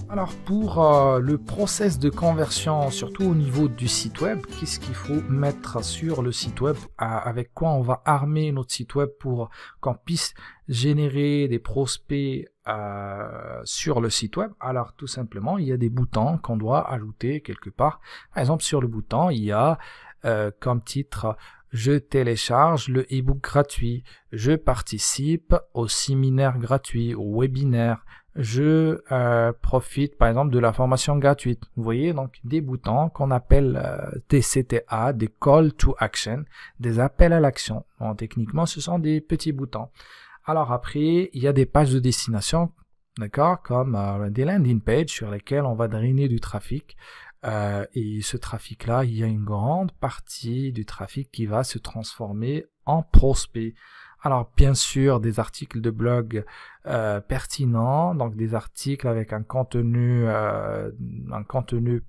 Alors pour le process de conversion, surtout au niveau du site web, qu'est-ce qu'il faut mettre sur le site web, avec quoi on va armer notre site web pour qu'on puisse générer des prospects sur le site web? Alors tout simplement, il y a des boutons qu'on doit ajouter quelque part. Par exemple, sur le bouton, il y a comme titre je télécharge le e-book gratuit, je participe au séminaire gratuit, au webinaire, je profite par exemple de la formation gratuite. Vous voyez donc des boutons qu'on appelle des CTA, des Call to Action, des appels à l'action. Bon, techniquement, ce sont des petits boutons. Alors après, il y a des pages de destination, d'accord, comme des landing pages sur lesquelles on va drainer du trafic. Et ce trafic-là, il y a une grande partie du trafic qui va se transformer en prospect. Alors bien sûr, des articles de blog pertinents, donc des articles avec un contenu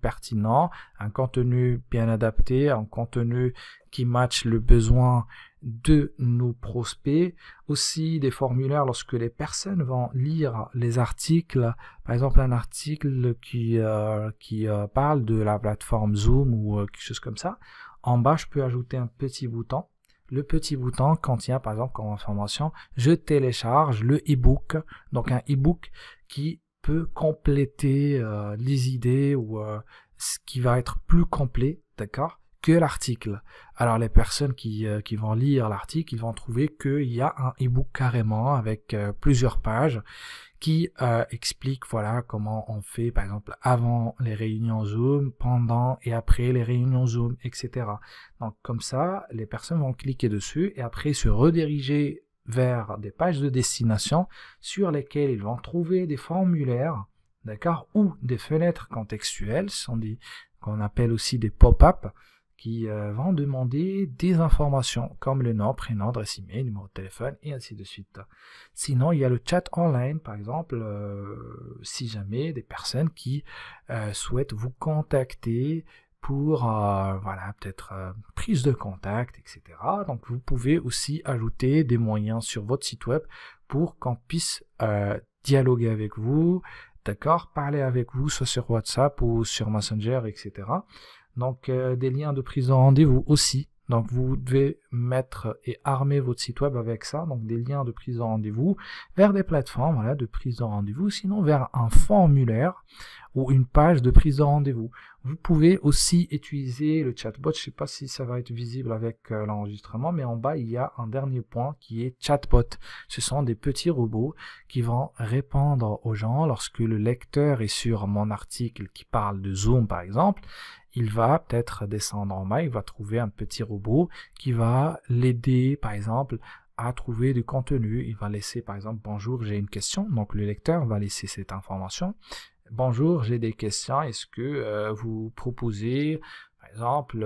pertinent, un contenu bien adapté, un contenu qui matche le besoin de nos prospects, aussi des formulaires lorsque les personnes vont lire les articles, par exemple un article qui parle de la plateforme Zoom ou quelque chose comme ça. En bas, je peux ajouter un petit bouton. Le petit bouton contient par exemple comme information je télécharge le e-book, donc un e-book qui peut compléter les idées ou ce qui va être plus complet, d'accord, que l'article. Alors les personnes qui vont lire l'article, ils vont trouver qu'il y a un e-book carrément avec plusieurs pages qui explique voilà comment on fait par exemple avant les réunions Zoom, pendant et après les réunions Zoom, etc. Donc comme ça, les personnes vont cliquer dessus et après se rediriger vers des pages de destination sur lesquelles ils vont trouver des formulaires, d'accord, ou des fenêtres contextuelles, ce sont des qu'on appelle aussi des pop-up, qui vont demander des informations comme le nom, prénom, adresse email, numéro de téléphone et ainsi de suite. Sinon, il y a le chat online, par exemple, si jamais des personnes qui souhaitent vous contacter pour voilà, peut-être prise de contact, etc. Donc, vous pouvez aussi ajouter des moyens sur votre site web pour qu'on puisse dialoguer avec vous, d'accord, parler avec vous, soit sur WhatsApp ou sur Messenger, etc. Donc, des liens de prise de rendez-vous aussi. Donc, vous devez mettre et armer votre site web avec ça. Donc, des liens de prise de rendez-vous vers des plateformes voilà, de prise de rendez-vous. Sinon, vers un formulaire ou une page de prise de rendez-vous. Vous pouvez aussi utiliser le chatbot. Je ne sais pas si ça va être visible avec l'enregistrement, mais en bas, il y a un dernier point qui est chatbot. Ce sont des petits robots qui vont répondre aux gens lorsque le lecteur est sur mon article qui parle de Zoom, par exemple. Il va peut-être descendre en bas, il va trouver un petit robot qui va l'aider, par exemple, à trouver du contenu. Il va laisser, par exemple, bonjour, j'ai une question. Donc, le lecteur va laisser cette information. Bonjour, j'ai des questions. Est-ce que vous proposez, par exemple,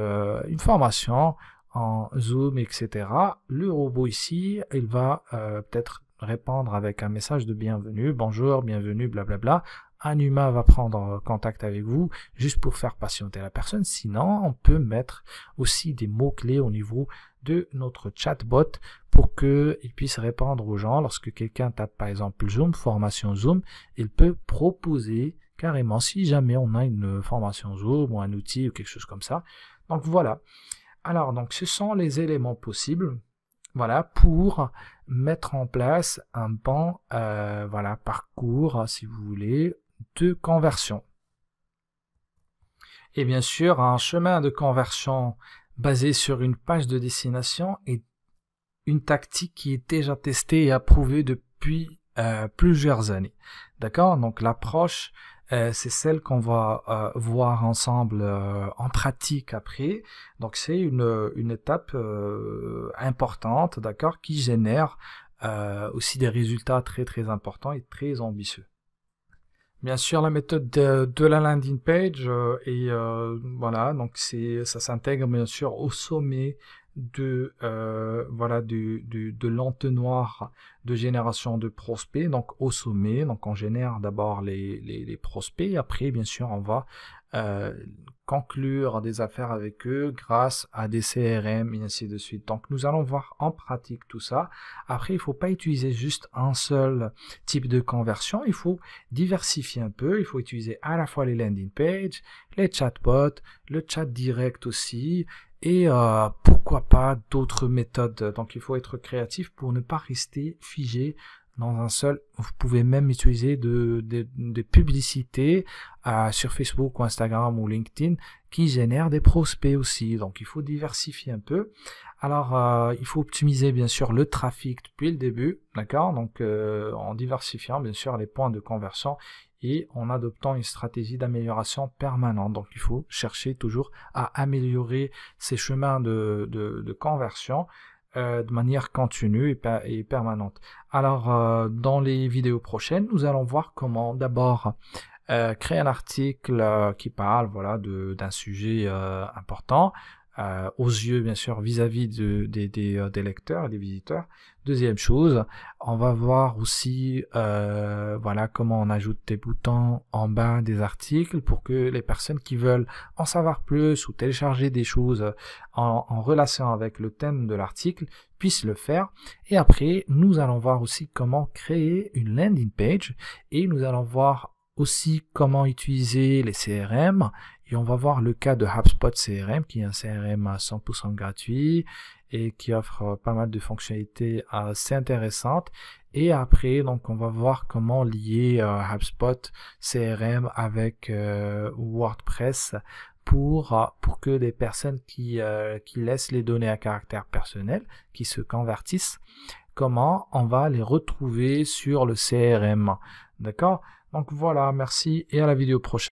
une formation en Zoom, etc. Le robot ici, il va peut-être répondre avec un message de bienvenue. Bonjour, bienvenue, blablabla. Un humain va prendre contact avec vous juste pour faire patienter la personne. Sinon, on peut mettre aussi des mots-clés au niveau de notre chatbot pour qu'il puisse répondre aux gens. Lorsque quelqu'un tape par exemple Zoom, formation Zoom, il peut proposer carrément si jamais on a une formation Zoom ou un outil ou quelque chose comme ça. Donc voilà. Alors, donc, ce sont les éléments possibles. Voilà, pour mettre en place un bon voilà, parcours, si vous voulez, de conversion. Et bien sûr, un chemin de conversion basé sur une page de destination est une tactique qui est déjà testée et approuvée depuis plusieurs années. D'accord? Donc l'approche, c'est celle qu'on va voir ensemble en pratique après. Donc c'est une étape importante, d'accord, qui génère aussi des résultats très très importants et très ambitieux. Bien sûr, la méthode de la landing page voilà, donc ça s'intègre bien sûr au sommet voilà de l'entonnoir de génération de prospects. Donc au sommet, donc on génère d'abord les prospects. Après, bien sûr, on va conclure des affaires avec eux grâce à des CRM et ainsi de suite. Donc nous allons voir en pratique tout ça. Après, il ne faut pas utiliser juste un seul type de conversion, il faut diversifier un peu, il faut utiliser à la fois les landing pages, les chatbots, le chat direct aussi, et pourquoi pas d'autres méthodes. Donc il faut être créatif pour ne pas rester figé dans un seul. Vous pouvez même utiliser des publicités sur Facebook ou Instagram ou LinkedIn qui génèrent des prospects aussi. Donc il faut diversifier un peu. Alors il faut optimiser bien sûr le trafic depuis le début, d'accord? Donc en diversifiant bien sûr les points de conversion et en adoptant une stratégie d'amélioration permanente. Donc il faut chercher toujours à améliorer ces chemins de conversion de manière continue et permanente. Alors dans les vidéos prochaines, nous allons voir comment d'abord créer un article qui parle voilà d'un sujet important aux yeux bien sûr vis-à-vis des lecteurs et des visiteurs. Deuxième chose, on va voir aussi voilà comment on ajoute des boutons en bas des articles pour que les personnes qui veulent en savoir plus ou télécharger des choses en relation avec le thème de l'article puissent le faire. Et après, nous allons voir aussi comment créer une landing page et nous allons voir aussi comment utiliser les CRM et on va voir le cas de HubSpot CRM qui est un CRM à 100% gratuit et qui offre pas mal de fonctionnalités assez intéressantes. Et après, donc, on va voir comment lier HubSpot CRM avec WordPress pour que les personnes qui laissent les données à caractère personnel, qui se convertissent, comment on va les retrouver sur le CRM. D'accord? Donc voilà, merci et à la vidéo prochaine.